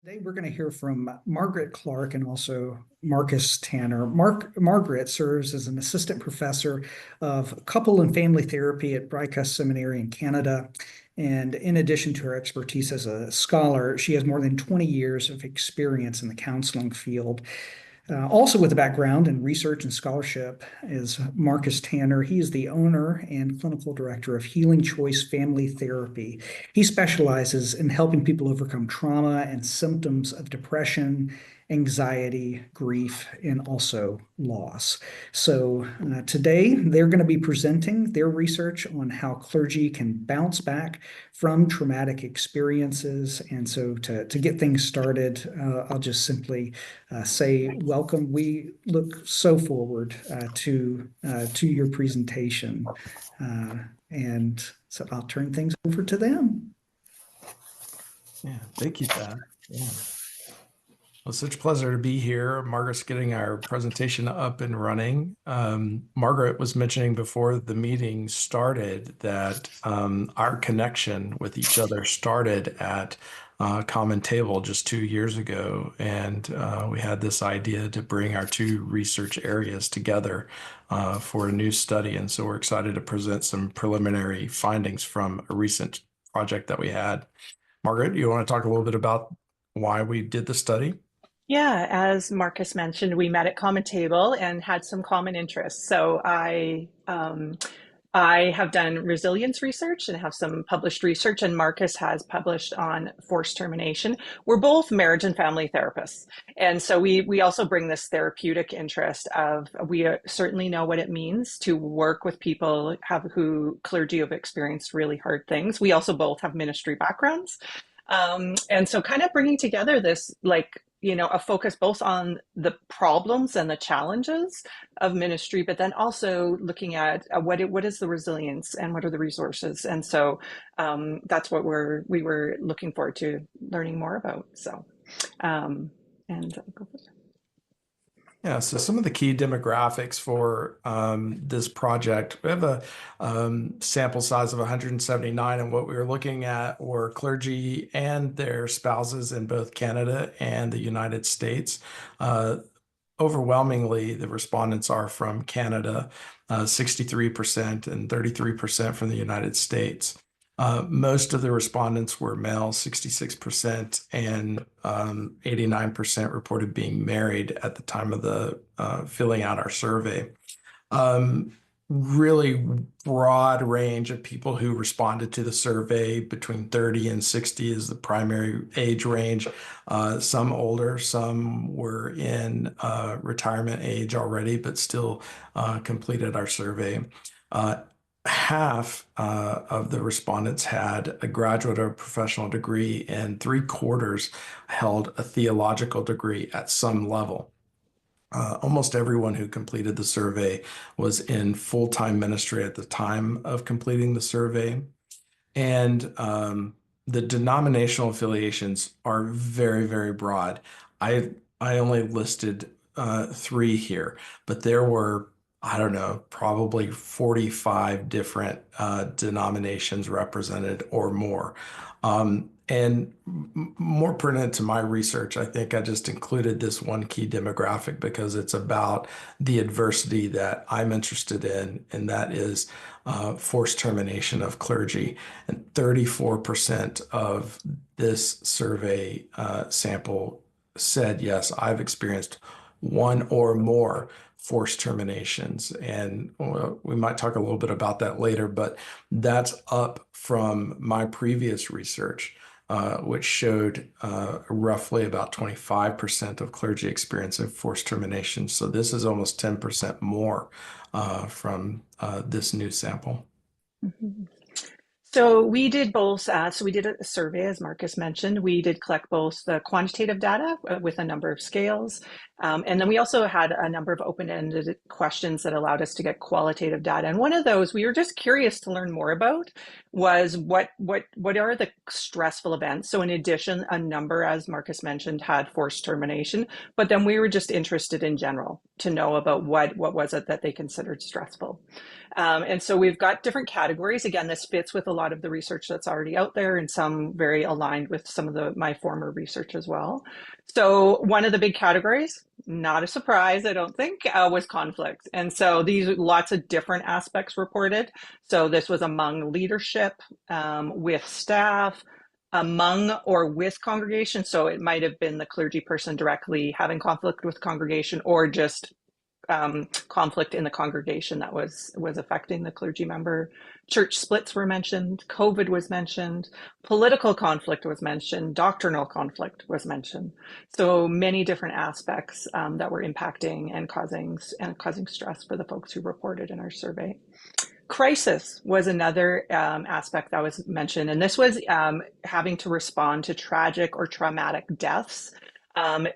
Today, we're going to hear from Margaret Clarke and also Marcus Tanner. Margaret serves as an assistant professor of couple and family therapy at Briercrest Seminary in Canada. And in addition to her expertise as a scholar, she has more than 20 years of experience in the counseling field. Also with a background in research and scholarship is Marcus Tanner. He is the owner and clinical director of HealingChoice Family Therapy. He specializes in helping people overcome trauma and symptoms of depression, anxiety, grief, and also loss. So today they're going to be presenting their research on how clergy can bounce back from traumatic experiences. And so to get things started, I'll just simply say welcome. We look so forward to your presentation, and so I'll turn things over to them. Yeah, thank you, Thad. Yeah. Well, it's such a pleasure to be here. Margaret's getting our presentation up and running. Margaret was mentioning before the meeting started that our connection with each other started at a common table just 2 years ago. And we had this idea to bring our two research areas together for a new study. And so we're excited to present some preliminary findings from a recent project that we had. Margaret, you want to talk a little bit about why we did the study? Yeah, as Marcus mentioned, we met at Common Table and had some common interests. So I have done resilience research and have some published research, and Marcus has published on forced termination. We're both marriage and family therapists, and so we also bring this therapeutic interest of we certainly know what it means to work with people who clergy have experienced really hard things. We also both have ministry backgrounds. And so kind of bringing together this, a focus both on the problems and the challenges of ministry, but then also looking at what is the resilience and what are the resources. And so that's what we were looking forward to learning more about. So, and go for it. Yeah, so some of the key demographics for this project, we have a sample size of 179, and what we were looking at were clergy and their spouses in both Canada and the United States. Overwhelmingly, the respondents are from Canada, 63% and 33% from the United States. Most of the respondents were male, 66%, and 89% reported being married at the time of the filling out our survey. Really broad range of people who responded to the survey. Between 30 and 60 is the primary age range. Some older, some were in retirement age already, but still completed our survey. Half of the respondents had a graduate or professional degree, and 3/4 held a theological degree at some level. Almost everyone who completed the survey was in full-time ministry at the time of completing the survey. And the denominational affiliations are very, very broad. I only listed 3 here, but there were, I don't know, probably 45 different denominations represented or more. And more pertinent to my research, I think I just included this one key demographic because it's about the adversity that I'm interested in, and that is forced termination of clergy. And 34% of this survey sample said, yes, I've experienced one or more forced terminations. And we might talk a little bit about that later, but that's up from my previous research, which showed roughly about 25% of clergy experiencing forced termination. So this is almost 10% more from this new sample. Mm-hmm. So we did both. So we did a survey, as Marcus mentioned. We did collect both the quantitative data with a number of scales, and then we also had a number of open-ended questions that allowed us to get qualitative data. And one of those we were just curious to learn more about was what are the stressful events. So in addition, a number, as Marcus mentioned, had forced termination, but then we were just interested in general to know about what was it that they considered stressful. And so we've got different categories. Again, this fits with a lot of the research that's already out there, and some very aligned with some of my former research as well. So one of the big categories, not a surprise, I don't think, was conflict. And so these lots of different aspects reported. So this was among leadership, with staff, among or with congregation. So it might have been the clergy person directly having conflict with congregation, or just conflict in the congregation that was affecting the clergy member. Church splits were mentioned, COVID was mentioned, political conflict was mentioned, doctrinal conflict was mentioned. So many different aspects that were impacting and causing stress for the folks who reported in our survey. Crisis was another aspect that was mentioned, and this was having to respond to tragic or traumatic deaths.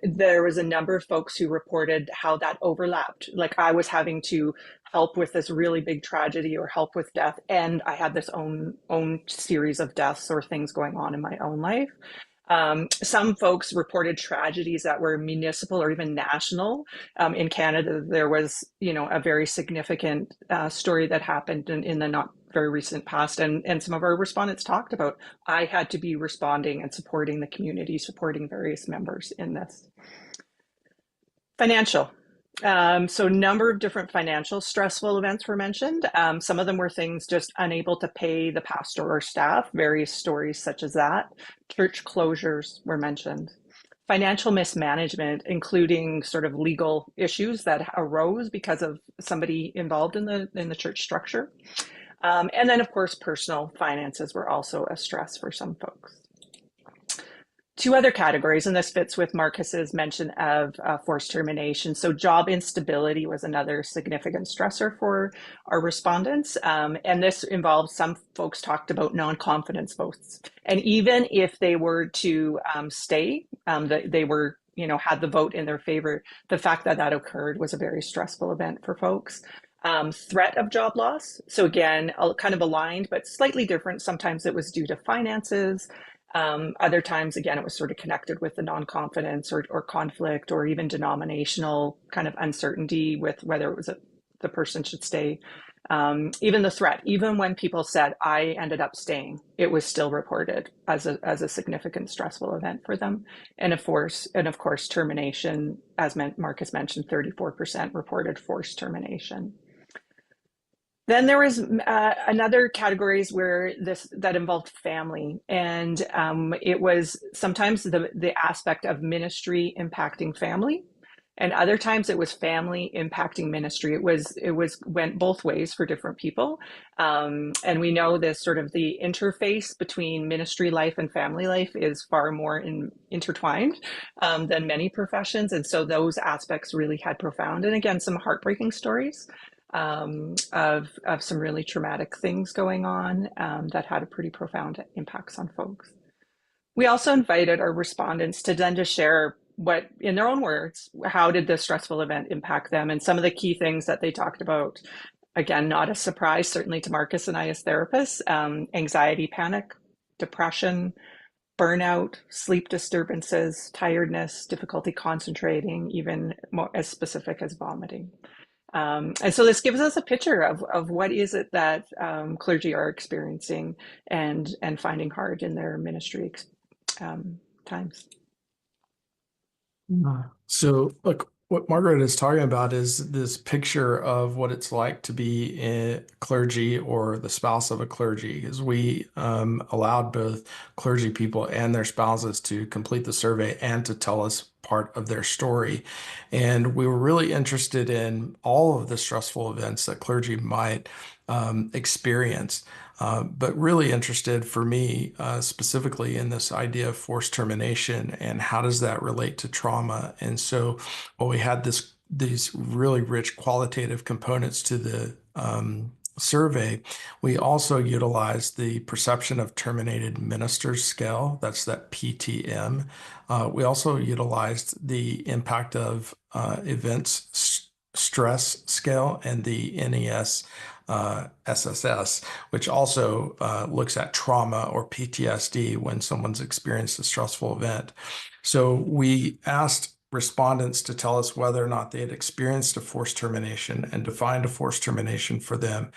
There was a number of folks who reported how that overlapped. Like, I was having to help with this really big tragedy or help with death, and I had this own series of deaths or things going on in my own life. Some folks reported tragedies that were municipal or even national. In Canada, there was, a very significant story that happened in the not very recent past, and some of our respondents talked about, I had to be responding and supporting the community, supporting various members in this. Financial. So a number of different financial stressful events were mentioned. Some of them were things just unable to pay the pastor or staff, various stories such as that. Church closures were mentioned. Financial mismanagement, including sort of legal issues that arose because of somebody involved in the church structure. And then, of course, personal finances were also a stress for some folks. Two other categories, and this fits with Marcus's mention of forced termination. So job instability was another significant stressor for our respondents. And this involves, some folks talked about non-confidence votes. And even if they were to stay, they were, had the vote in their favor, the fact that that occurred was a very stressful event for folks. Threat of job loss. So again, kind of aligned, but slightly different. Sometimes it was due to finances. Other times, again, it was sort of connected with the non-confidence or conflict, or even denominational kind of uncertainty with whether it was the person should stay. Even the threat, even when people said, I ended up staying, it was still reported as a significant stressful event for them. And of course, termination, as Marcus mentioned, 34% reported forced termination. Then there was another categories where that involved family, and it was sometimes the aspect of ministry impacting family, and other times it was family impacting ministry. It went both ways for different people, and we know this sort of the interface between ministry life and family life is far more intertwined than many professions, and so those aspects really had profound, and again, some heartbreaking stories of some really traumatic things going on that had a pretty profound impacts on folks. We also invited our respondents to then just share what, in their own words, how did this stressful event impact them, and some of the key things that they talked about. Again, not a surprise, certainly to Marcus and I as therapists: anxiety, panic, depression, burnout, sleep disturbances, tiredness, difficulty concentrating, even more as specific as vomiting. And so this gives us a picture of what is it that clergy are experiencing and finding hard in their ministry times. So look, what Margaret is talking about is this picture of what it's like to be a clergy or the spouse of a clergy, as we allowed both clergy people and their spouses to complete the survey and to tell us part of their story. And we were really interested in all of the stressful events that clergy might experience, but really interested for me specifically in this idea of forced termination and how does that relate to trauma. And so while we had these really rich qualitative components to the survey, we also utilized the perception of terminated ministers scale. That's that PTM. We also utilized the impact of events stress scale and the NES SSS, which also looks at trauma or PTSD when someone's experienced a stressful event. So we asked respondents to tell us whether or not they had experienced a forced termination and defined a forced termination for them.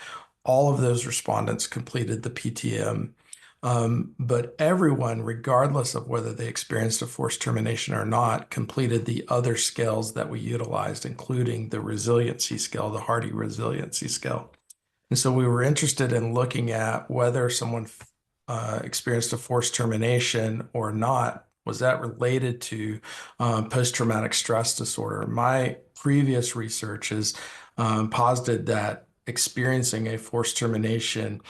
All of those respondents completed the PTM. But everyone, regardless of whether they experienced a forced termination or not, completed the other scales that we utilized, including the resiliency scale, the Hardy resiliency scale. And so we were interested in looking at whether someone experienced a forced termination or not. Was that related to post-traumatic stress disorder? My previous research has posited that experiencing a forced termination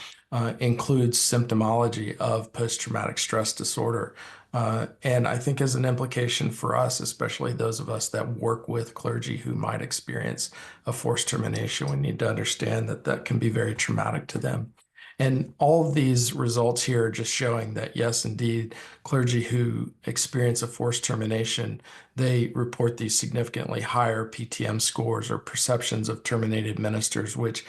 includes symptomology of post-traumatic stress disorder. And I think as an implication for us, especially those of us that work with clergy who might experience a forced termination, we need to understand that that can be very traumatic to them. And all of these results here are just showing that, yes, indeed, clergy who experience a forced termination, they report these significantly higher PTM scores or perceptions of terminated ministers, which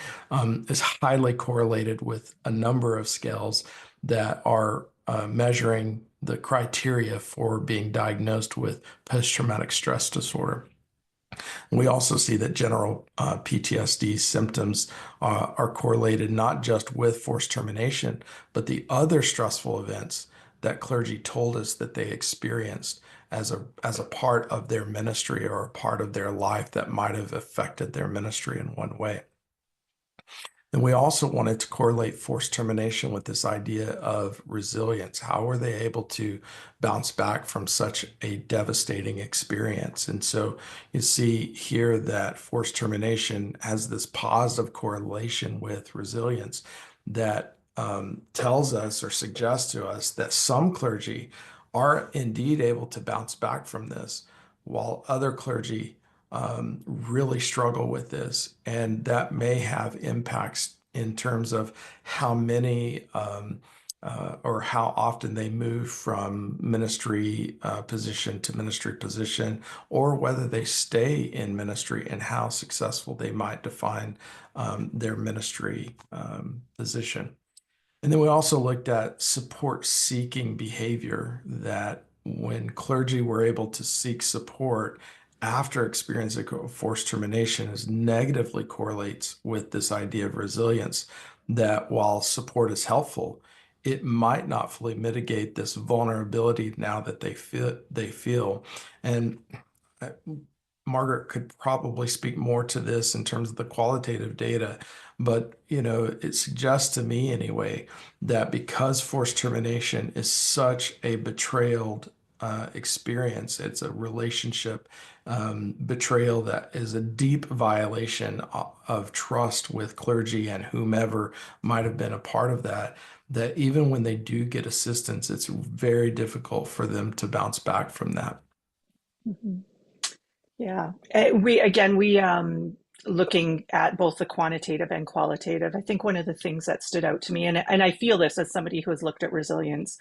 is highly correlated with a number of scales that are measuring the criteria for being diagnosed with post-traumatic stress disorder. We also see that general PTSD symptoms are correlated not just with forced termination, but the other stressful events that clergy told us that they experienced as a part of their ministry or a part of their life that might have affected their ministry in one way. And we also wanted to correlate forced termination with this idea of resilience. How were they able to bounce back from such a devastating experience? And so you see here that forced termination has this positive correlation with resilience that tells us or suggests to us that some clergy are indeed able to bounce back from this, while other clergy really struggle with this, and that may have impacts in terms of how many or how often they move from ministry position to ministry position, or whether they stay in ministry and how successful they might define their ministry position. And then we also looked at support-seeking behavior, that when clergy were able to seek support after experiencing a forced termination is negatively correlates with this idea of resilience, that while support is helpful, it might not fully mitigate this vulnerability now that they feel. And Margaret could probably speak more to this in terms of the qualitative data, but it suggests to me anyway that because forced termination is such a betrayal experience, it's a relationship betrayal that is a deep violation of trust with clergy and whomever might have been a part of that, that even when they do get assistance, it's very difficult for them to bounce back from that. Mm-hmm. Yeah, we looking at both the quantitative and qualitative. I think one of the things that stood out to me, and I feel this as somebody who has looked at resilience,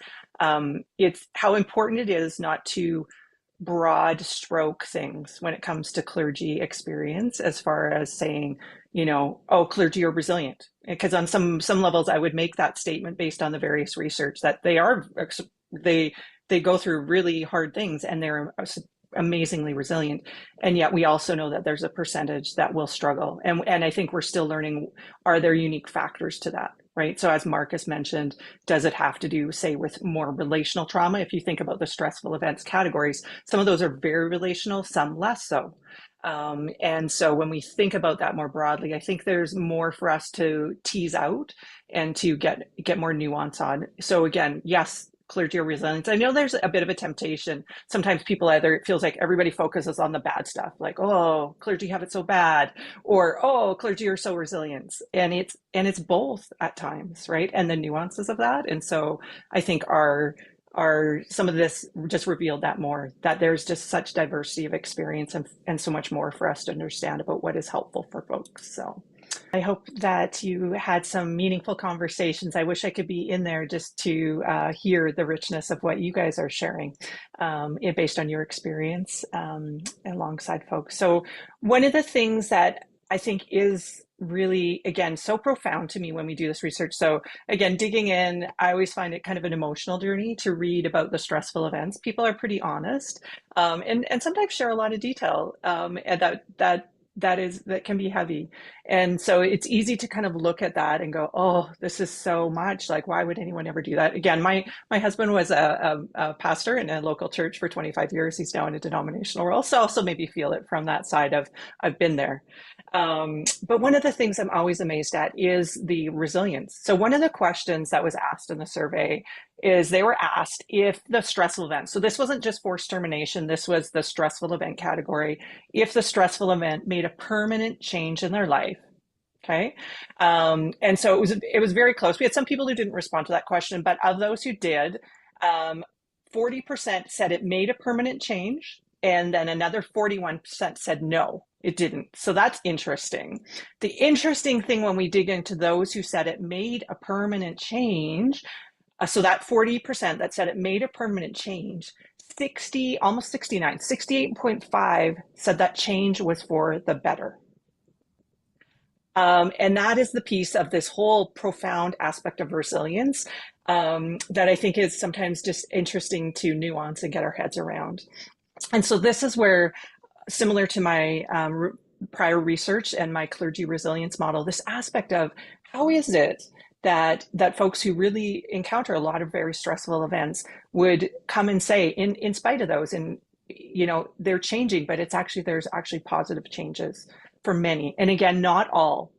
it's how important it is not to broad stroke things when it comes to clergy experience, as far as saying, oh, clergy are resilient. Because on some levels, I would make that statement based on the various research that they go through really hard things and they're amazingly resilient. And yet we also know that there's a percentage that will struggle. And I think we're still learning, are there unique factors to that, right? So as Marcus mentioned, does it have to do, say, with more relational trauma? If you think about the stressful events categories, some of those are very relational, some less so. And so when we think about that more broadly, I think there's more for us to tease out and to get more nuance on. So again, yes, clergy or resilience. I know there's a bit of a temptation. Sometimes people it feels like everybody focuses on the bad stuff, like, oh, clergy have it so bad, or, oh, clergy are so resilient. And it's both at times, right? And the nuances of that. And so I think some of this just revealed that more, that there's just such diversity of experience and so much more for us to understand about what is helpful for folks. So I hope that you had some meaningful conversations. I wish I could be in there just to hear the richness of what you guys are sharing based on your experience alongside folks. So one of the things that I think is really, again, so profound to me when we do this research. So again, digging in, I always find it kind of an emotional journey to read about the stressful events. People are pretty honest, and sometimes share a lot of detail, and that can be heavy. And so it's easy to kind of look at that and go, oh, this is so much. Like, why would anyone ever do that? Again, my husband was a pastor in a local church for 25 years. He's now in a denominational role. So also maybe feel it from that side of, I've been there. But one of the things I'm always amazed at is the resilience. So one of the questions that was asked in the survey is they were asked if the stressful event, so this wasn't just forced termination, this was the stressful event category, if the stressful event made a permanent change in their life. Okay. And so it was very close. We had some people who didn't respond to that question, but of those who did, 40% said it made a permanent change. And then another 41% said no, it didn't. So that's interesting. The interesting thing when we dig into those who said it made a permanent change, so that 40% that said it made a permanent change, 60, almost 69, 68.5 said that change was for the better. And that is the piece of this whole profound aspect of resilience that I think is sometimes just interesting to nuance and get our heads around. And so this is where, similar to my prior research and my clergy resilience model, this aspect of how is it that folks who really encounter a lot of very stressful events would come and say, in spite of those, and they're changing, but there's actually positive changes for many. And again, not all,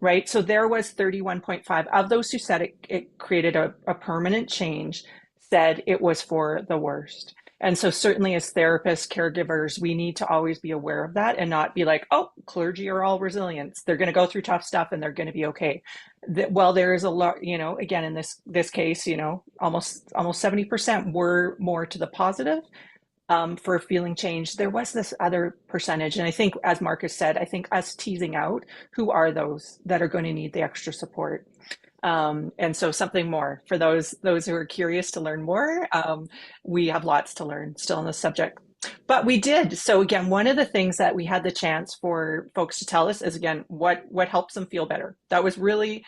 right? So there was 31.5 of those who said it created a permanent change, said it was for the worst. And so certainly as therapists, caregivers, we need to always be aware of that and not be like, oh, clergy are all resilient. They're going to go through tough stuff and they're going to be okay. Well, there is a lot, again, in this case, almost 70% were more to the positive. For feeling change. There was this other percentage. And I think, as Marcus said, I think us teasing out who are those that are going to need the extra support. And so something more for those who are curious to learn more. We have lots to learn still on this subject. But we did. So again, one of the things that we had the chance for folks to tell us is, again, what helps them feel better. That was really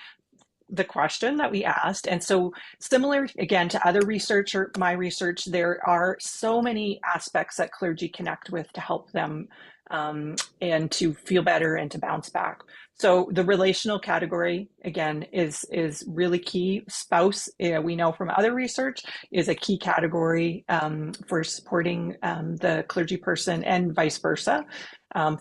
the question that we asked. And so similar, again, to other research or my research, there are so many aspects that clergy connect with to help them and to feel better and to bounce back. So the relational category, again, is really key. Spouse, we know from other research, is a key category for supporting the clergy person, and vice versa.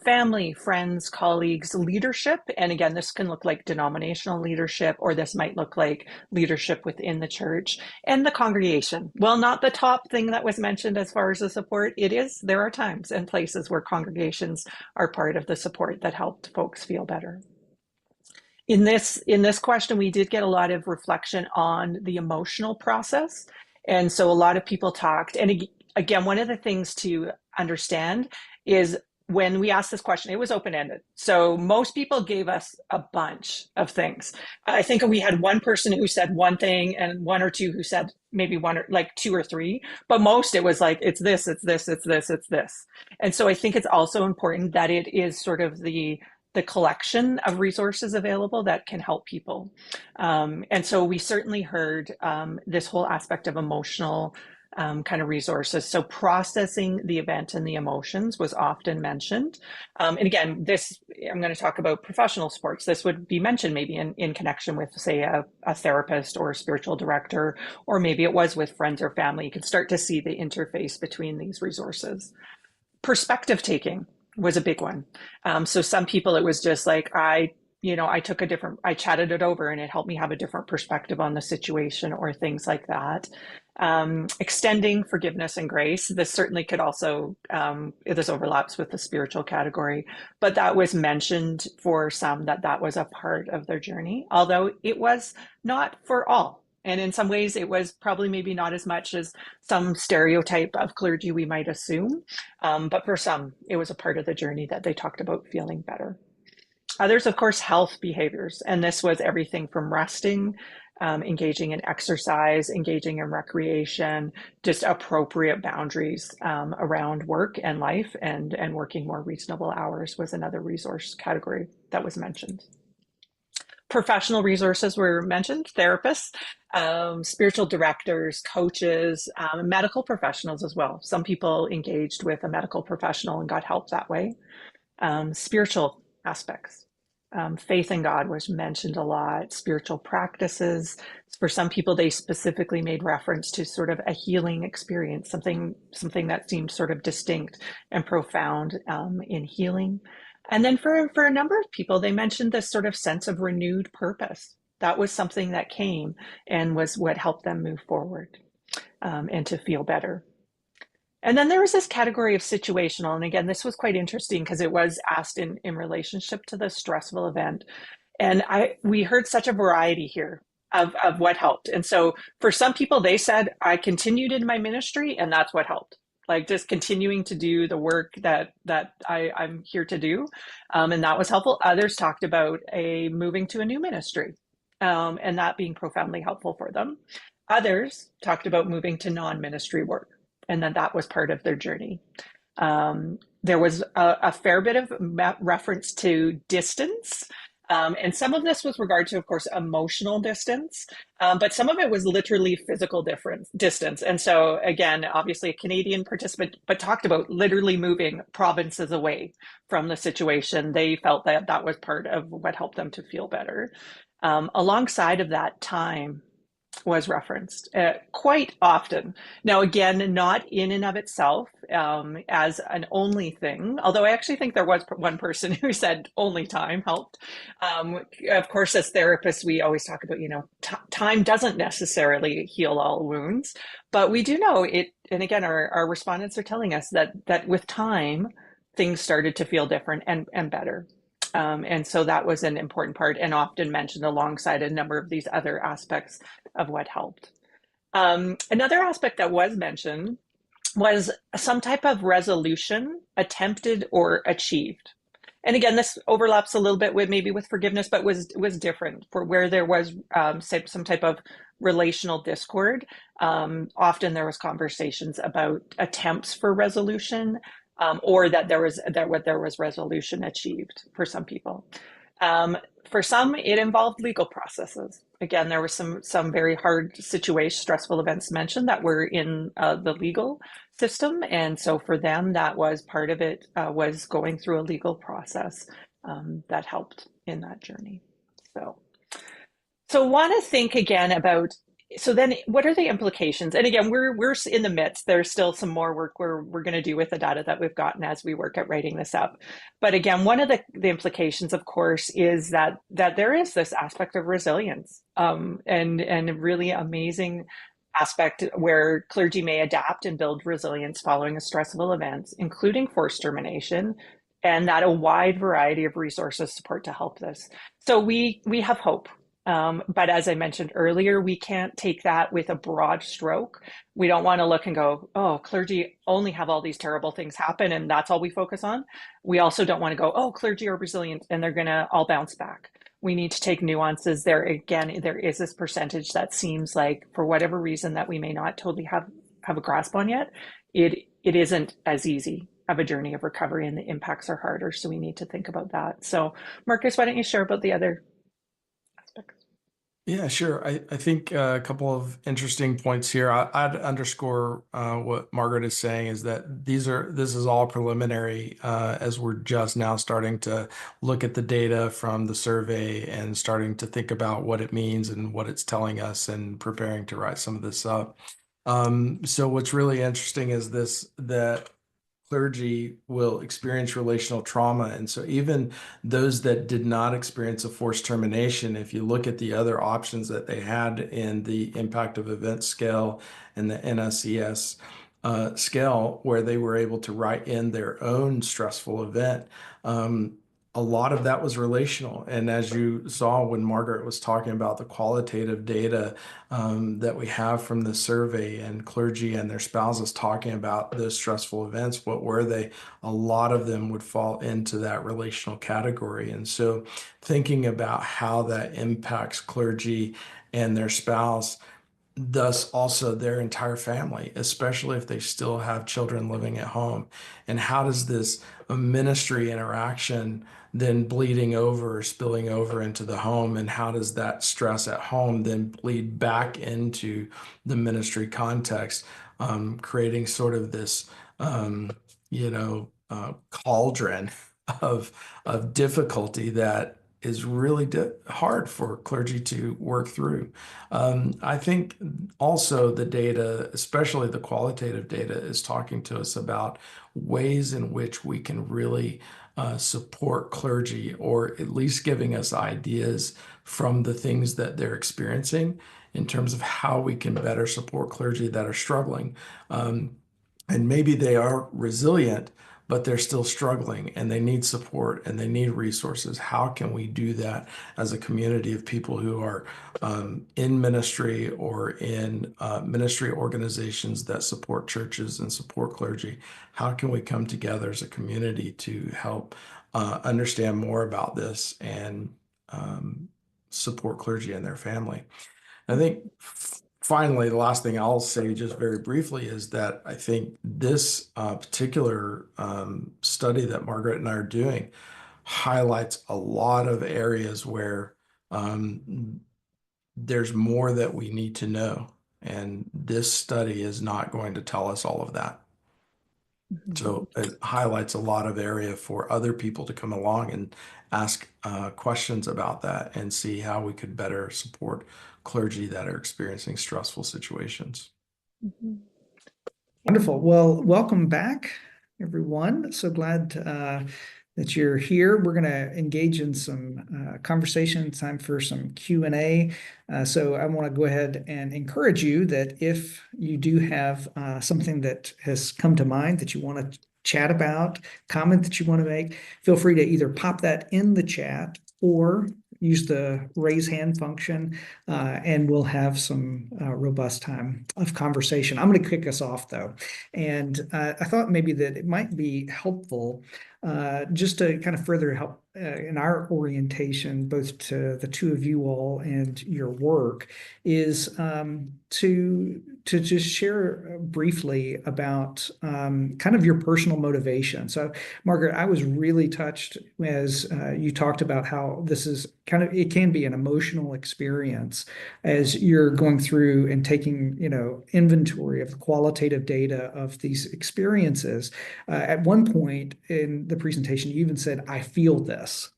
Family, friends, colleagues, leadership. And again, this can look like denominational leadership, or this might look like leadership within the church, and the congregation. Well, not the top thing that was mentioned as far as the support. There are times and places where congregations are part of the support that helped folks feel better. In this question, we did get a lot of reflection on the emotional process. And so a lot of people talked, and again, one of the things to understand is when we asked this question, it was open-ended. So most people gave us a bunch of things. I think we had one person who said one thing and one or two who said maybe one or like two or three, but most it was like, it's this, it's this, it's this, it's this. And so I think it's also important that it is sort of the collection of resources available that can help people. And so we certainly heard this whole aspect of emotional kind of resources. So processing the event and the emotions was often mentioned. And again, I'm going to talk about professional sports. This would be mentioned maybe in connection with, say, a therapist or a spiritual director, or maybe it was with friends or family. You can start to see the interface between these resources. Perspective taking was a big one. So some people, it was just like, I chatted it over and it helped me have a different perspective on the situation, or things like that. Extending forgiveness and grace. This certainly could also, this overlaps with the spiritual category, but that was mentioned for some, that was a part of their journey, although it was not for all. And in some ways, it was probably maybe not as much as some stereotype of clergy we might assume. But for some, it was a part of the journey that they talked about feeling better. Others, of course, health behaviors. And this was everything from resting, engaging in exercise, engaging in recreation, just appropriate boundaries around work and life, and working more reasonable hours was another resource category that was mentioned. Professional resources were mentioned: therapists, spiritual directors, coaches, medical professionals as well. Some people engaged with a medical professional and got help that way. Spiritual aspects. Faith in God was mentioned a lot. Spiritual practices. For some people, they specifically made reference to sort of a healing experience, something that seemed sort of distinct and profound in healing. And then for a number of people, they mentioned this sort of sense of renewed purpose. That was something that came and was what helped them move forward and to feel better. And then there was this category of situational. And again, this was quite interesting because it was asked in relationship to the stressful event. And we heard such a variety here of what helped. And so for some people, they said, I continued in my ministry and that's what helped. Like just continuing to do the work that I'm here to do. And that was helpful. Others talked about moving to a new ministry and that being profoundly helpful for them. Others talked about moving to non-ministry work, and then that was part of their journey. There was a fair bit of reference to distance. And some of this was regard to, of course, emotional distance, but some of it was literally physical distance. And so, again, obviously a Canadian participant, but talked about literally moving provinces away from the situation. They felt that that was part of what helped them to feel better. Alongside of that, time was referenced quite often. Now, again, not in and of itself as an only thing, although I actually think there was one person who said only time helped. Of course, as therapists, we always talk about, time doesn't necessarily heal all wounds, but we do know it. And again, our respondents are telling us that with time, things started to feel different and better. And so that was an important part and often mentioned alongside a number of these other aspects of what helped. Another aspect that was mentioned was some type of resolution attempted or achieved. And again, this overlaps a little bit with forgiveness, but was different for where there was some type of relational discord. Often there was conversations about attempts for resolution, or that there was resolution achieved for some people. For some, it involved legal processes. Again, there were some very hard stressful events mentioned that were in the legal system. And so for them, that was part of it, was going through a legal process that helped in that journey. So want to think again about, so then what are the implications? And again, we're in the midst. There's still some more work we're going to do with the data that we've gotten as we work at writing this up. But again, one of the implications, of course, is that there is this aspect of resilience and really amazing aspect where clergy may adapt and build resilience following a stressful event, including forced termination, and that a wide variety of resources support to help this. So we have hope. But as I mentioned earlier, we can't take that with a broad stroke. We don't want to look and go, oh, clergy only have all these terrible things happen and that's all we focus on. We also don't want to go, oh, clergy are resilient and they're going to all bounce back. We need to take nuances there. Again, there is this percentage that seems like, for whatever reason that we may not totally have a grasp on yet, it isn't as easy of a journey of recovery and the impacts are harder. So we need to think about that. So Marcus, why don't you share about the other aspects? Yeah, sure. I think a couple of interesting points here. I'd underscore what Margaret is saying is that this is all preliminary as we're just now starting to look at the data from the survey and starting to think about what it means and what it's telling us and preparing to write some of this up. So what's really interesting is that clergy will experience relational trauma. And so even those that did not experience a forced termination, if you look at the other options that they had in the impact of event scale and the NSES scale, where they were able to write in their own stressful event, a lot of that was relational. And as you saw when Margaret was talking about the qualitative data that we have from the survey and clergy and their spouses talking about those stressful events, what were they? A lot of them would fall into that relational category. And so thinking about how that impacts clergy and their spouse, thus also their entire family, especially if they still have children living at home. And how does this ministry interaction then bleeding over or spilling over into the home? And how does that stress at home then bleed back into the ministry context, creating sort of this, cauldron of difficulty that is really hard for clergy to work through. I think also the data, especially the qualitative data, is talking to us about ways in which we can really support clergy, or at least giving us ideas from the things that they're experiencing in terms of how we can better support clergy that are struggling. And maybe they are resilient, but they're still struggling and they need support and they need resources. How can we do that as a community of people who are in ministry or in ministry organizations that support churches and support clergy? How can we come together as a community to help understand more about this and support clergy and their family? I think finally, the last thing I'll say just very briefly is that I think this particular study that Margaret and I are doing highlights a lot of areas where there's more that we need to know. And this study is not going to tell us all of that. So it highlights a lot of area for other people to come along and ask questions about that and see how we could better support clergy that are experiencing stressful situations. Wonderful. Well, welcome back, everyone. So glad that you're here. We're going to engage in some conversation, time for some Q&A. So I want to go ahead and encourage you that if you do have something that has come to mind that you want to chat about, comment that you want to make, feel free to either pop that in the chat or use the raise hand function, and we'll have some robust time of conversation. I'm going to kick us off, though. And I thought maybe that it might be helpful just to kind of further help in our orientation, both to the two of you all and your work, is to just share briefly about kind of your personal motivation. So, Margaret, I was really touched as you talked about how this is kind of, it can be an emotional experience as you're going through and taking, inventory of the qualitative data of these experiences. At one point in the presentation, you even said, "I feel this."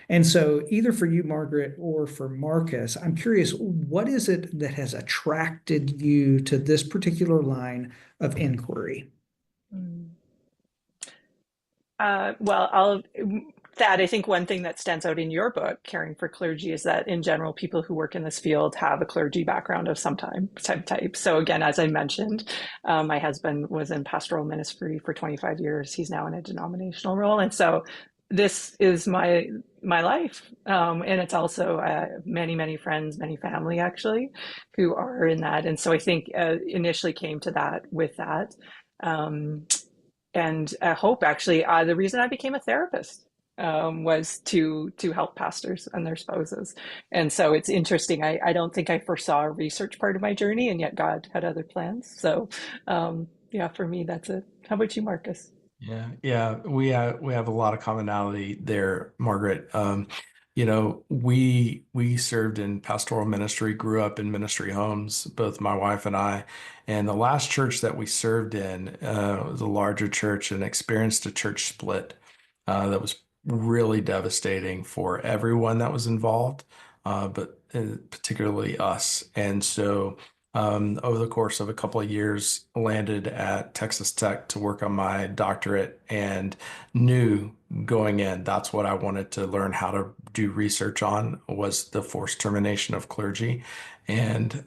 And so either for you, Margaret, or for Marcus, I'm curious, what is it that has attracted you to this particular line of inquiry? Thad, I think one thing that stands out in your book, Caring for Clergy, is that in general, people who work in this field have a clergy background of some type. So again, as I mentioned, my husband was in pastoral ministry for 25 years. He's now in a denominational role. And so this is my life. And it's also many friends, many family actually, who are in that. And so I think initially came to that with that. And I hope actually the reason I became a therapist was to help pastors and their spouses. And so it's interesting. I don't think I foresaw a research part of my journey, and yet God had other plans. So for me, that's it. How about you, Marcus? Yeah, we have a lot of commonality there, Margaret. We served in pastoral ministry, grew up in ministry homes, both my wife and I. And the last church that we served in was a larger church and experienced a church split that was really devastating for everyone that was involved, but particularly us. And so over the course of a couple of years, landed at Texas Tech to work on my doctorate, and knew going in that's what I wanted to learn how to do research on, was the forced termination of clergy, and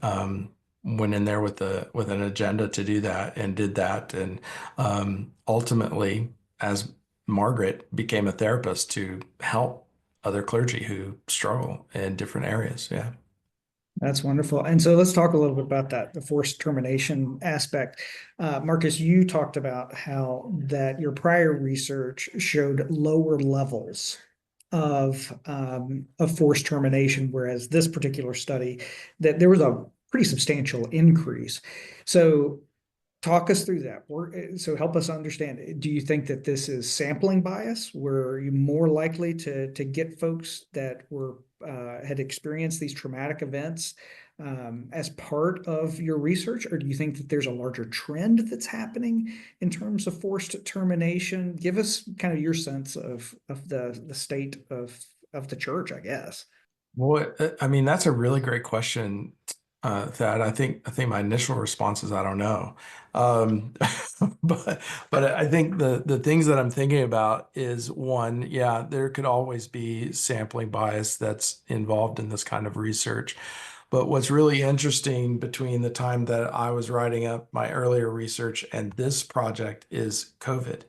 went in there with an agenda to do that, and did that, and ultimately, as Margaret, became a therapist to help other clergy who struggle in different areas. Yeah. That's wonderful. And so let's talk a little bit about that, the forced termination aspect. Marcus, you talked about how that your prior research showed lower levels of forced termination, whereas this particular study, that there was a pretty substantial increase. So talk us through that. So help us understand. Do you think that this is sampling bias? Were you more likely to get folks that were had experienced these traumatic events as part of your research, or do you think that there's a larger trend that's happening in terms of forced termination? Give us kind of your sense of the state of the church, I guess. Well, I mean, that's a really great question, Thad. I think my initial response is I don't know. Um, but I think the things that I'm thinking about is one, yeah, there could always be sampling bias that's involved in this kind of research. But what's really interesting between the time that I was writing up my earlier research and this project is COVID,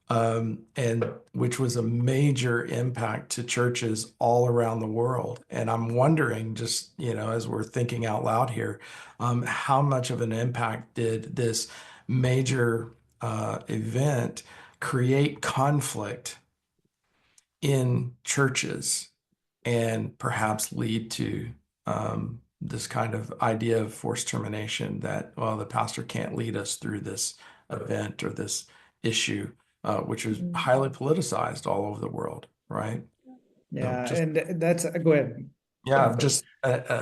and which was a major impact to churches all around the world. And I'm wondering, just, as we're thinking out loud here, how much of an impact did this major event create conflict in churches and perhaps lead to this kind of idea of forced termination that, well, the pastor can't lead us through this event or this issue, which is highly politicized all over the world, right? Yeah, Just, and that's go ahead. yeah, just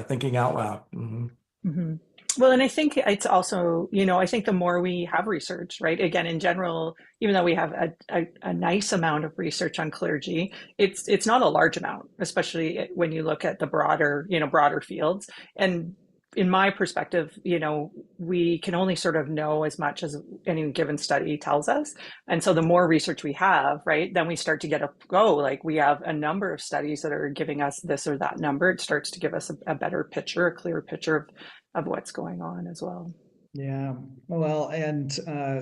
thinking out loud. Mm-hmm. Well, and I think it's also, I think the more we have research, right? Again, in general, even though we have a nice amount of research on clergy, it's not a large amount, especially when you look at the broader fields. And in my perspective, we can only sort of know as much as any given study tells us. And so the more research we have, right, then we start to get like we have a number of studies that are giving us this or that number. It starts to give us a better picture, a clearer picture of what's going on as well. Yeah, well, and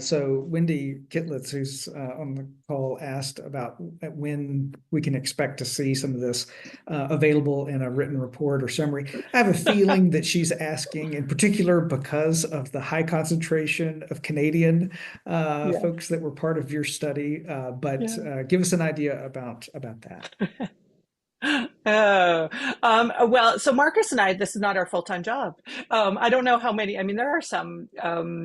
so Wendy Kitlitz, who's on the call, asked about when we can expect to see some of this available in a written report or summary. I have a feeling that she's asking in particular because of the high concentration of Canadian Yeah. folks that were part of your study, but give us an idea about that. Oh, well, so Marcus and I, this is not our full-time job. I don't know how many, I mean, there are some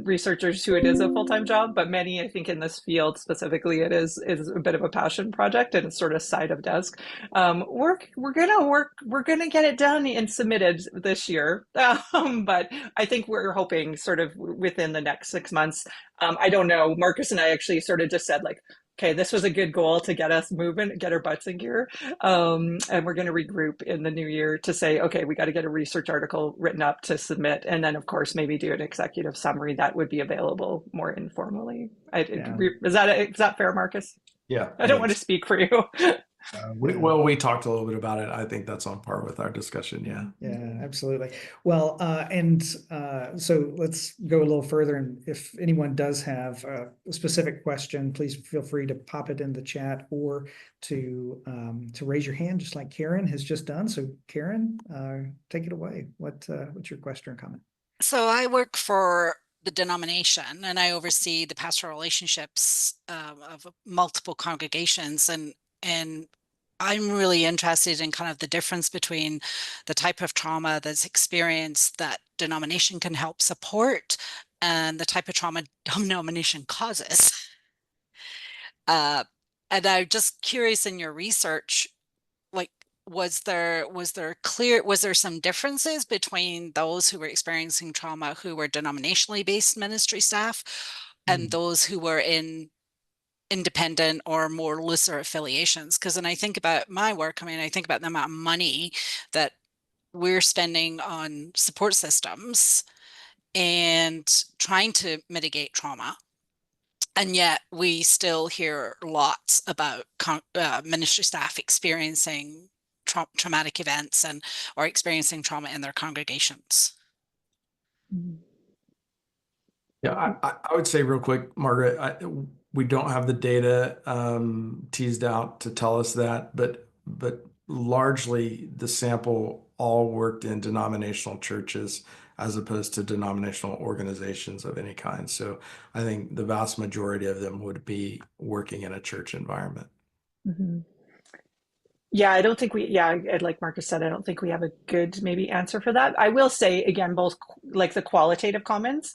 researchers who it is a full-time job, but many, I think in this field specifically, it is a bit of a passion project and it's sort of side of desk. We're gonna get it done and submitted this year. But I think we're hoping sort of within the next 6 months. I don't know. Marcus and I actually sort of just said like, okay, this was a good goal to get us moving, get our butts in gear. And we're going to regroup in the new year to say, okay, we got to get a research article written up to submit. And then, of course, maybe do an executive summary that would be available more informally. Is that fair, Marcus? Yeah, I don't want to speak for you. we talked a little bit about it. I think that's on par with our discussion. Yeah. Yeah, absolutely. Well, so let's go a little further. And if anyone does have a specific question, please feel free to pop it in the chat or to raise your hand, just like Karen has just done. So Karen, take it away. What's your question or comment? So I work for the denomination and I oversee the pastoral relationships of multiple congregations, and I'm really interested in kind of the difference between the type of trauma that's experienced that denomination can help support and the type of trauma denomination causes. And I'm just curious, in your research, like, was there some differences between those who were experiencing trauma who were denominationally based ministry staff and those who were in independent or more looser affiliations? Because when I think about my work, I mean, I think about the amount of money that we're spending on support systems and trying to mitigate trauma. And yet we still hear lots about ministry staff experiencing traumatic events or experiencing trauma in their congregations. Yeah, I would say real quick, Margaret, we don't have the data teased out to tell us that, but largely the sample all worked in denominational churches as opposed to denominational organizations of any kind. So I think the vast majority of them would be working in a church environment. Mm-hmm. Yeah, I don't think like Marcus said, I don't think we have a good maybe answer for that. I will say again, both like the qualitative comments,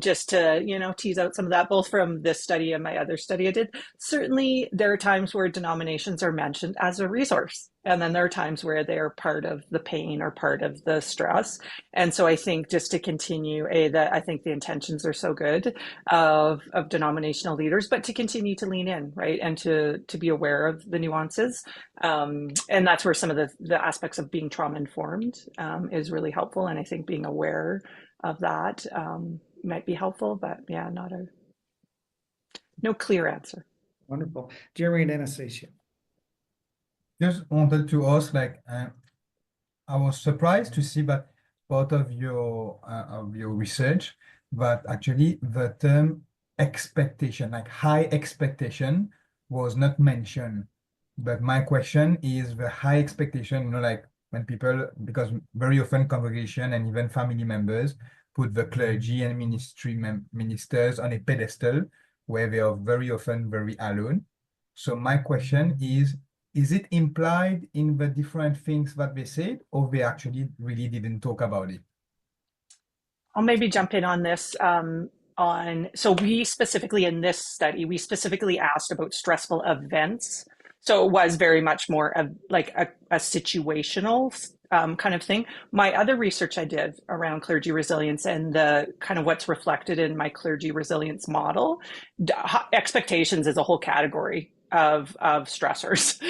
just to, tease out some of that, both from this study and my other study I did. Certainly, there are times where denominations are mentioned as a resource. And then there are times where they're part of the pain or part of the stress. And so I think just to continue, that I think the intentions are so good of denominational leaders, but to continue to lean in, right? And to be aware of the nuances. And that's where some of the aspects of being trauma informed is really helpful. And I think being aware of that might be helpful, but yeah, no clear answer. Wonderful. Jeremy and Anastasia. Just wanted to ask, like, I was surprised to see that part of your research, but actually the term expectation, like high expectation, was not mentioned. But my question is the high expectation, like when people, because very often congregation and even family members put the clergy and ministers on a pedestal where they are very often very alone. So my question is it implied in the different things that they said, or they actually really didn't talk about it? I'll maybe jump in on this. So we specifically in this study, we specifically asked about stressful events. So it was very much more of like a situational kind of thing. My other research I did around clergy resilience and the kind of what's reflected in my clergy resilience model, expectations is a whole category of stressors.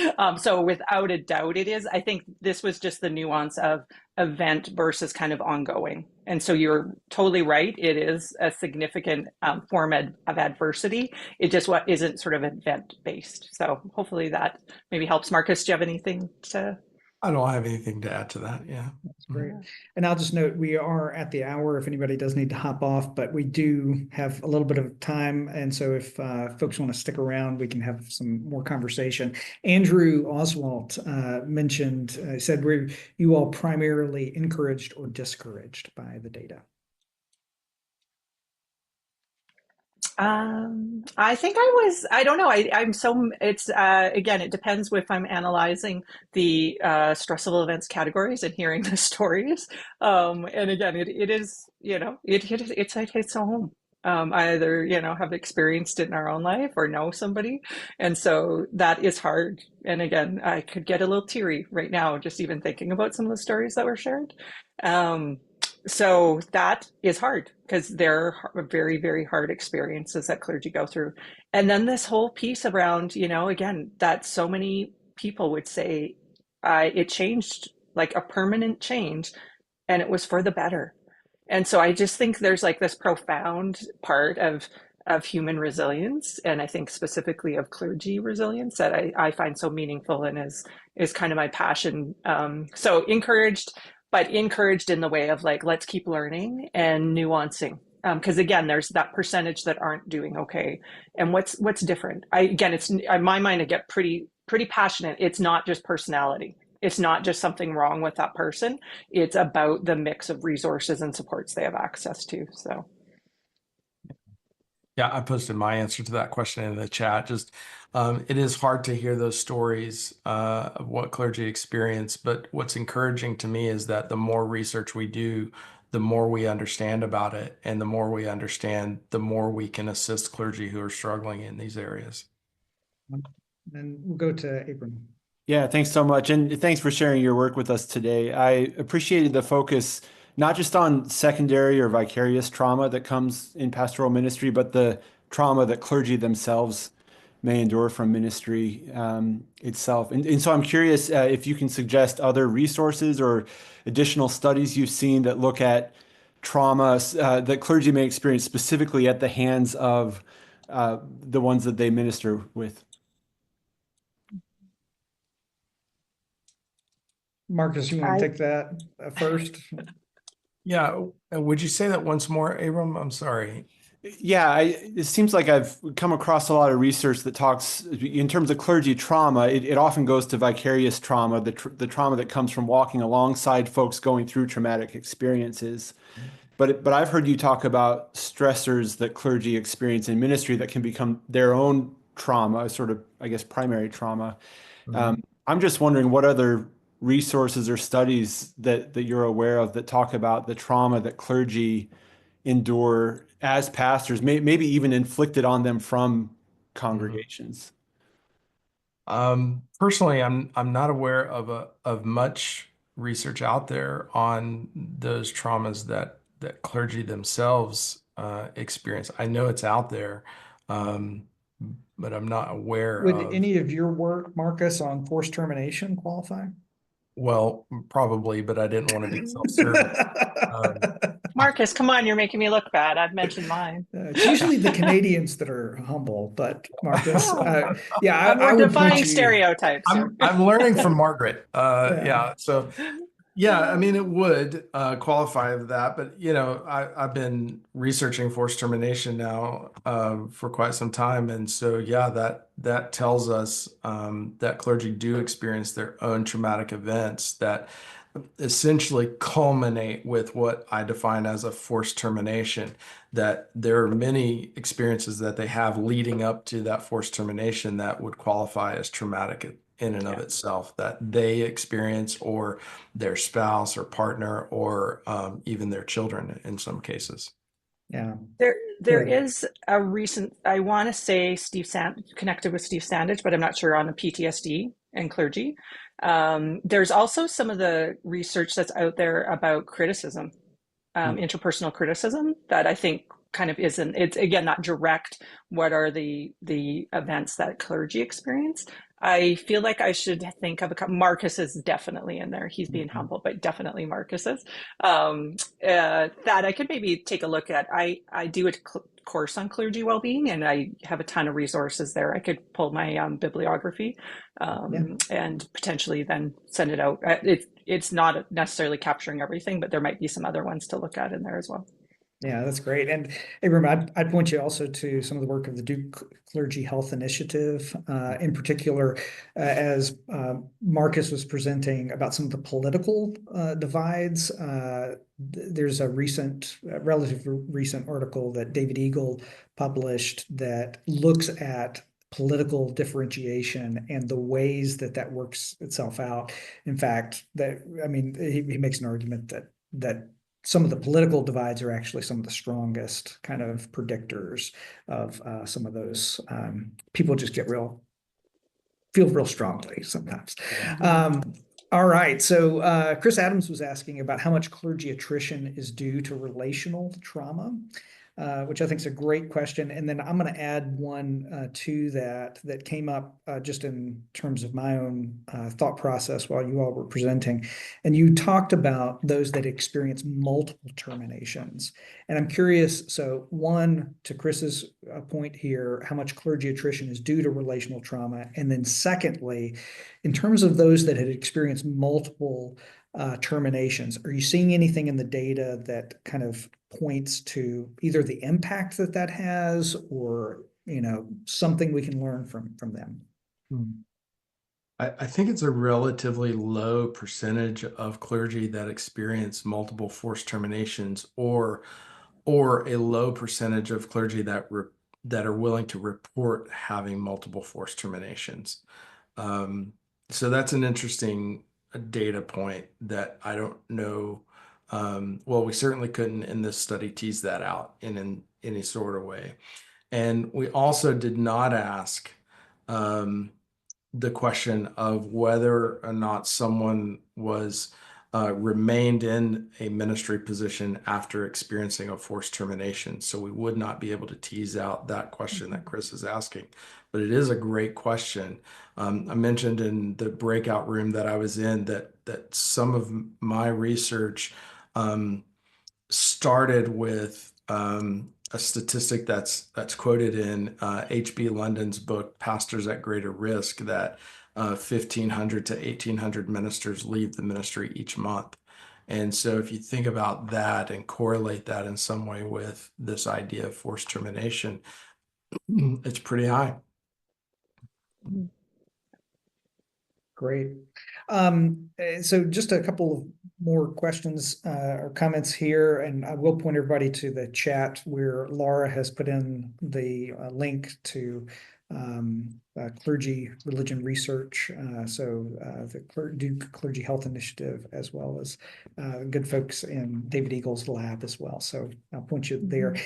So without a doubt it is. I think this was just the nuance of event versus kind of ongoing. And so you're totally right. It is a significant form of adversity. It just isn't sort of event based. So hopefully that maybe helps. Marcus, do you have anything to? I don't have anything to add to that. Yeah. That's great. And I'll just note we are at the hour if anybody does need to hop off, but we do have a little bit of time. And so if folks want to stick around, we can have some more conversation. Andrew Oswald said, were you all primarily encouraged or discouraged by the data? I think I don't know. It's, again, it depends if I'm analyzing the stressful events categories and hearing the stories. And again, it is, it hits home. I either, have experienced it in our own life or know somebody. And so that is hard. And again, I could get a little teary right now, just even thinking about some of the stories that were shared. So that is hard because they're very, very hard experiences that clergy go through. And then this whole piece around, again, that so many people would say it changed, like a permanent change, and it was for the better. And so I just think there's like this profound part of human resilience, and I think specifically of clergy resilience that I find so meaningful and is kind of my passion. So but encouraged in the way of like, let's keep learning and nuancing. Because again, there's that percentage that aren't doing okay. And what's different? It's in my mind, I get pretty passionate. It's not just personality. It's not just something wrong with that person. It's about the mix of resources and supports they have access to. So. Yeah, I posted my answer to that question in the chat. Just it is hard to hear those stories of what clergy experience, but what's encouraging to me is that the more research we do, the more we understand about it, and the more we understand, the more we can assist clergy who are struggling in these areas. And we'll go to Abram. Yeah, thanks so much. And thanks for sharing your work with us today. I appreciated the focus not just on secondary or vicarious trauma that comes in pastoral ministry, but the trauma that clergy themselves may endure from ministry itself. And so I'm curious if you can suggest other resources or additional studies you've seen that look at trauma that clergy may experience specifically at the hands of the ones that they minister with. Marcus, you want to take that first? Yeah. Would you say that once more, Abram? I'm sorry. Yeah, it seems like I've come across a lot of research that talks in terms of clergy trauma. It often goes to vicarious trauma, the trauma that comes from walking alongside folks going through traumatic experiences. But I've heard you talk about stressors that clergy experience in ministry that can become their own trauma, sort of, I guess, primary trauma. I'm just wondering what other resources or studies that you're aware of that talk about the trauma that clergy endure as pastors, maybe even inflicted on them from congregations. Personally, I'm not aware of much research out there on those traumas that clergy themselves experience. I know it's out there, but I'm not aware Would of. any of your work, Marcus, on forced termination qualify? Well, probably, but I didn't want to be self-serving. Marcus, come on, you're making me look bad. I've mentioned mine. It's usually the Canadians that are humble, but Marcus, yeah, We're I would point defying you. stereotypes here. I'm learning from Margaret. Yeah. Yeah. So yeah, I mean, it would qualify of that, but you know, I've been researching forced termination now for quite some time, and so yeah, that tells us that clergy do experience their own traumatic events that essentially culminate with what I define as a forced termination. That there are many experiences that they have leading up to that forced termination that would qualify as traumatic in and of itself, that they experience, or their spouse or partner, or even their children in some cases. Yeah. There Good. is a recent, I want to say connected with Steve Sandage, but I'm not sure, on the PTSD and clergy. There's also some of the research that's out there about criticism, interpersonal criticism, that I think kind of isn't, it's again not direct. What are the events that clergy experience? I feel like I should think of Marcus is definitely in there. He's being humble, but definitely Marcus is. That I could maybe take a look at. I do a course on clergy well-being, and I have a ton of resources there. I could pull my bibliography and potentially then send it out. It's not necessarily capturing everything, but there might be some other ones to look at in there as well. Yeah, that's great. And hey, remember, I'd point you also to some of the work of the Duke Clergy Health Initiative, in particular, as Marcus was presenting about some of the political divides. There's a relatively recent article that David Eagle published that looks at political differentiation and the ways that works itself out. In fact, he makes an argument that some of the political divides are actually some of the strongest kind of predictors of some of those. People just feel real strongly sometimes. All right. So Chris Adams was asking about how much clergy attrition is due to relational trauma, which I think is a great question. And then I'm going to add one to that came up just in terms of my own thought process while you all were presenting. And you talked about those that experience multiple terminations. And I'm curious, so one, to Chris's point here, how much clergy attrition is due to relational trauma? And then secondly, in terms of those that had experienced multiple terminations, are you seeing anything in the data that kind of points to either the impact that has, or something we can learn from them? I think it's a relatively low percentage of clergy that experience multiple forced terminations, or a low percentage of clergy that are willing to report having multiple forced terminations. So that's an interesting data point that I don't know. Well, we certainly couldn't in this study tease that out in any sort of way. And we also did not ask the question of whether or not someone was remained in a ministry position after experiencing a forced termination. So we would not be able to tease out that question that Chris is asking, but it is a great question. I mentioned in the breakout room that I was in that some of my research started with a statistic that's quoted in H.B. London's book, Pastors at Greater Risk, that 1,500 to 1,800 ministers leave the ministry each month. And so if you think about that and correlate that in some way with this idea of forced termination, it's pretty high. Great. So just a couple of more questions or comments here, and I will point everybody to the chat where Laura has put in the link to clergy religion research. The Duke Clergy Health Initiative, as well as good folks in David Eagle's lab as well. So I'll point you there.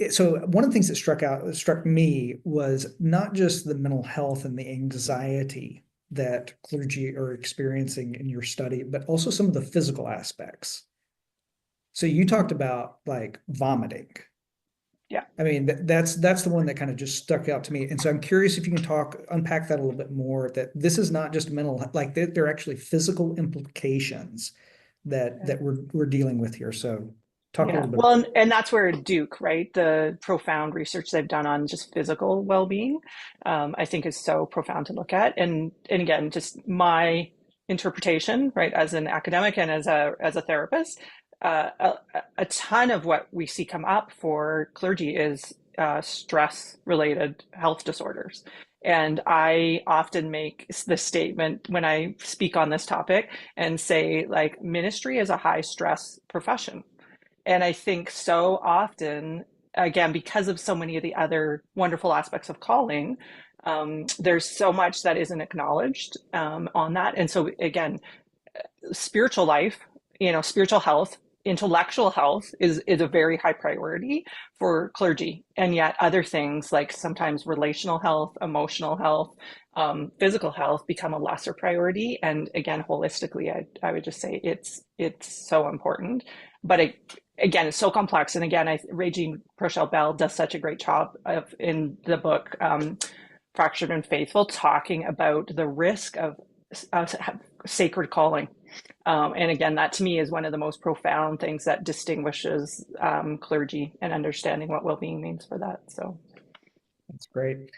So one of the things that struck me was not just the mental health and the anxiety that clergy are experiencing in your study, but also some of the physical aspects. So you talked about like vomiting. Yeah. I mean, that's the one that kind of just stuck out to me. And so I'm curious if you can unpack that a little bit more, that this is not just mental, like there are actually physical implications that we're dealing with here. So talk a little bit. Well, and that's where Duke, right? The profound research they've done on just physical well-being, I think is so profound to look at. And again, just my interpretation, right, as an academic and as a therapist, a ton of what we see come up for clergy is stress-related health disorders. And I often make the statement when I speak on this topic and say, like, ministry is a high-stress profession. And I think so often, again, because of so many of the other wonderful aspects of calling, there's so much that isn't acknowledged on that. And so, again, spiritual life, spiritual health, intellectual health is a very high priority for clergy. And yet other things like sometimes relational health, emotional health, physical health become a lesser priority. And again, holistically, I would just say it's so important. But again, it's so complex. And again, Regine Prochel Bell does such a great job in the book, Fractured and Faithful, talking about the risk of sacred calling. And again, that to me is one of the most profound things that distinguishes clergy and understanding what well-being means for that. So that's great.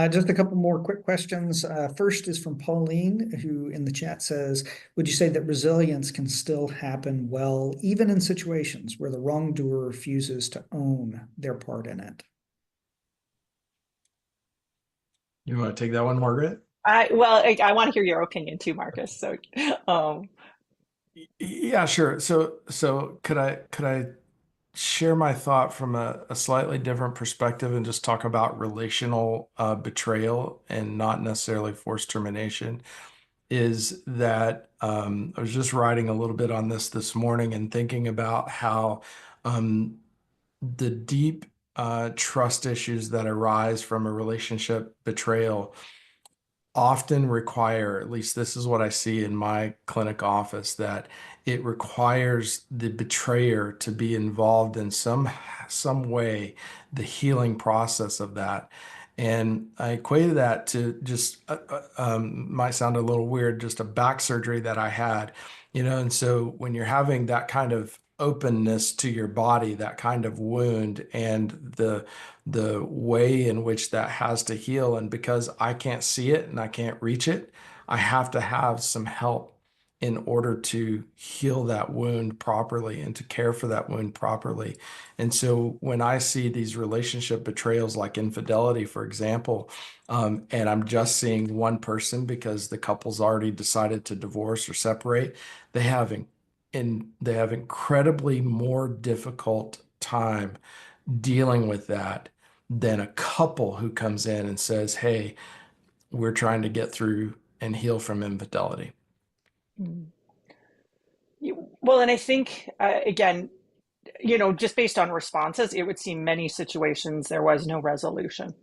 Just a couple more quick questions. First is from Pauline, who in the chat says, would you say that resilience can still happen well, even in situations where the wrongdoer refuses to own their part in it? You want to take that one, Margaret? I want to hear your opinion too, Marcus. So, yeah, sure. So could I share my thought from a slightly different perspective and just talk about relational betrayal and not necessarily forced termination? Is that I was just writing a little bit on this morning and thinking about how the deep trust issues that arise from a relationship betrayal often require, at least this is what I see in my clinic office, that it requires the betrayer to be involved in some way, the healing process of that. And I equated that to just, might sound a little weird, just a back surgery that I had, and so when you're having that kind of openness to your body, that kind of wound, and the way in which that has to heal. And because I can't see it and I can't reach it, I have to have some help in order to heal that wound properly and to care for that wound properly. And so when I see these relationship betrayals like infidelity, for example, and I'm just seeing one person because the couple's already decided to divorce or separate, they have incredibly more difficult time dealing with that than a couple who comes in and says, hey, we're trying to get through and heal from infidelity. well, and I think, again, just based on responses, it would seem many situations there was no resolution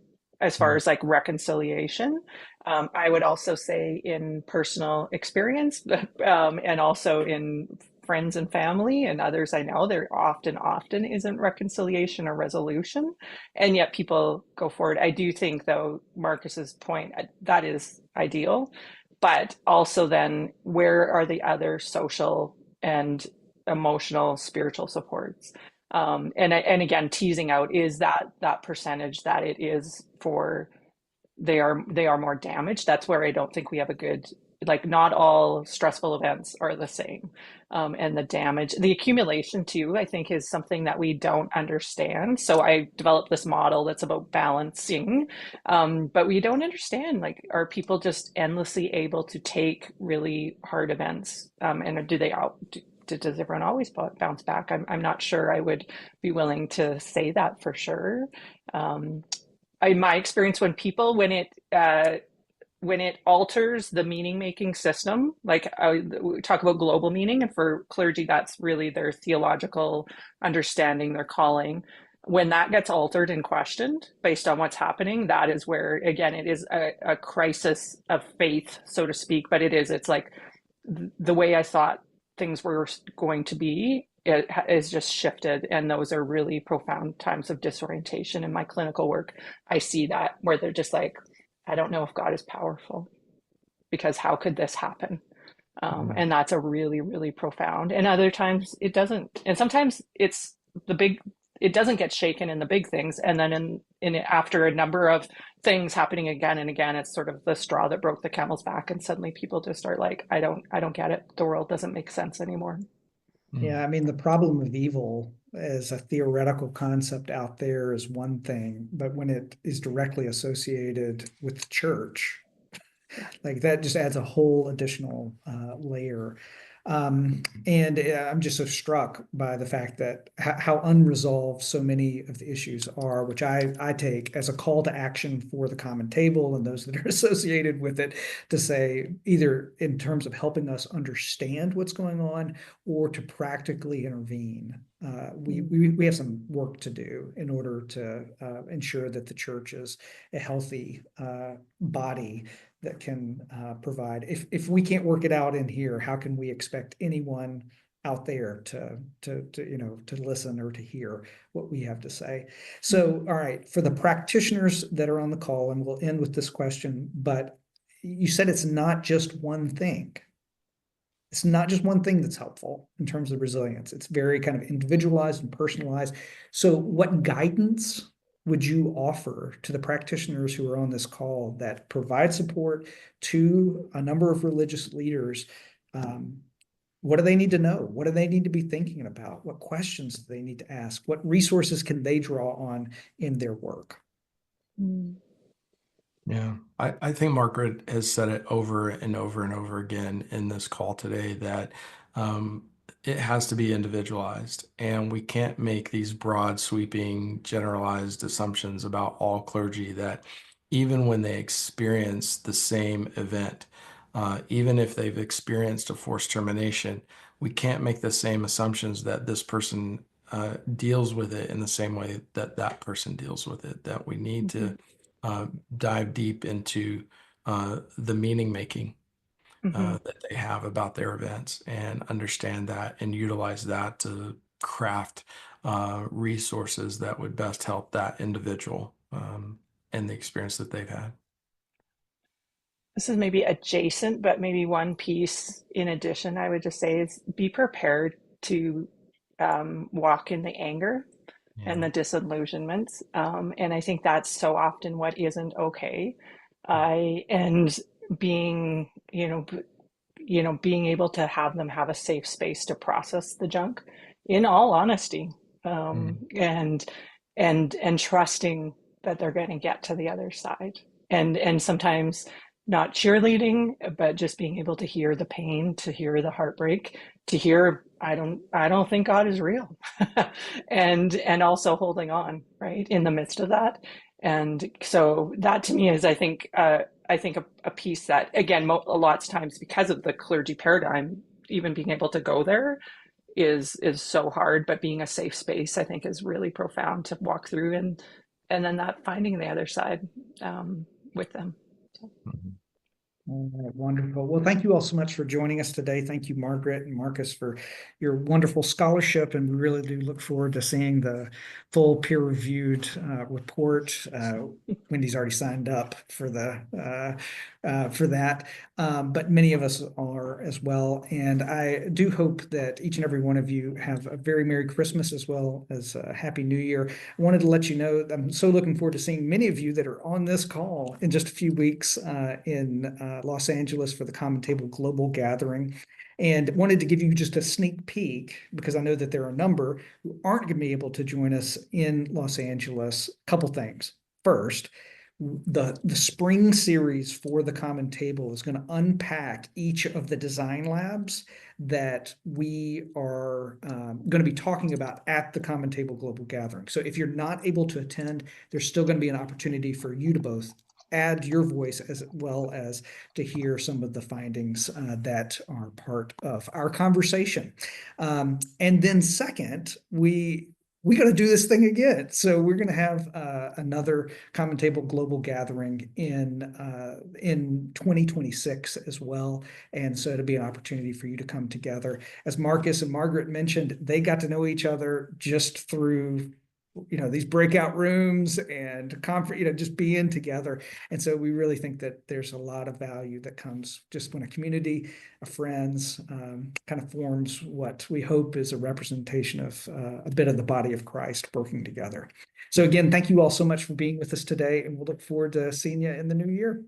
as far as like reconciliation. I would also say in personal experience and also in friends and family and others I know, there often isn't reconciliation or resolution, and yet people go forward. I do think, though, Marcus's point, that is ideal, but also then where are the other social and emotional, spiritual supports? And again, teasing out is that percentage that it is for they are more damaged. That's where I don't think we have a good, like, not all stressful events are the same. And the damage, the accumulation too, I think is something that we don't understand. So I developed this model that's about balancing, but we don't understand, like, are people just endlessly able to take really hard events? And does everyone always bounce back? I'm not sure. I would be willing to say that for sure. in my experience, when it alters the meaning making system, like we talk about global meaning, and for clergy, that's really their theological understanding, their calling. When that gets altered and questioned based on what's happening, that is where, again, it is a crisis of faith, so to speak. But it's like the way I thought things were going to be, it is just shifted. And those are really profound times of disorientation in my clinical work. I see that where they're just like, I don't know if God is powerful, because how could this happen? And that's a really, really profound. And other times it doesn't. And sometimes it's it doesn't get shaken in the big things. And then after a number of things happening again and again, it's sort of the straw that broke the camel's back. And suddenly people just start like, I don't get it. The world doesn't make sense anymore. Yeah, I mean, the problem of evil as a theoretical concept out there is one thing, but when it is directly associated with the church, like that just adds a whole additional layer. And I'm just so struck by the fact that how unresolved so many of the issues are, which I take as a call to action for the Common Table and those that are associated with it, to say either in terms of helping us understand what's going on or to practically intervene. We have some work to do in order to ensure that the church is a healthy body that can provide. If we can't work it out in here, how can we expect anyone out there to listen or to hear what we have to say? So, all right, for the practitioners that are on the call, and we'll end with this question, but you said it's not just one thing. It's not just one thing that's helpful in terms of resilience. It's very kind of individualized and personalized. So what guidance would you offer to the practitioners who are on this call that provide support to a number of religious leaders? What do they need to know? What do they need to be thinking about? What questions do they need to ask? What resources can they draw on in their work? Yeah, I think Margaret has said it over and over and over again in this call today that it has to be individualized, and we can't make these broad, sweeping, generalized assumptions about all clergy that even when they experience the same event, even if they've experienced a forced termination, we can't make the same assumptions that this person deals with it in the same way that that person deals with it, that we need to dive deep into the meaning making that they have about their events, and understand that and utilize that to craft resources that would best help that individual and the experience that they've had. This is maybe adjacent, but maybe one piece in addition, I would just say, is be prepared to walk in the anger and the disillusionments. And I think that's so often what isn't okay. And being, being able to have them have a safe space to process the junk in all honesty, and trusting that they're going to get to the other side. And sometimes not cheerleading, but just being able to hear the pain, to hear the heartbreak, to hear, I don't think God is real. and also holding on, right, in the midst of that. And so that to me is, I think a piece that, again, lots of times because of the clergy paradigm, even being able to go there is so hard, but being a safe space, I think, is really profound to walk through, and then that finding the other side with them. So. All right, wonderful. Well, thank you all so much for joining us today. Thank you, Margaret and Marcus, for your wonderful scholarship, and we really do look forward to seeing the full peer-reviewed report. Wendy's already signed up for for that, but many of us are as well. And I do hope that each and every one of you have a very Merry Christmas as well as a Happy New Year. I wanted to let you know I'm so looking forward to seeing many of you that are on this call in just a few weeks in Los Angeles for the Common Table Global Gathering, and wanted to give you just a sneak peek because I know that there are a number who aren't going to be able to join us in Los Angeles. A couple things. First, the spring series for the Common Table is going to unpack each of the design labs that we are going to be talking about at the Common Table Global Gathering. So if you're not able to attend, there's still going to be an opportunity for you to both add your voice as well as to hear some of the findings that are part of our conversation. And then second, we got to do this thing again. So we're going to have another Common Table Global Gathering in 2026 as well. And so it'll be an opportunity for you to come together. As Marcus and Margaret mentioned, they got to know each other just through these breakout rooms and conference, just being together. And so we really think that there's a lot of value that comes just when a community of friends kind of forms what we hope is a representation of a bit of the body of Christ working together. So again, thank you all so much for being with us today, and we'll look forward to seeing you in the new year.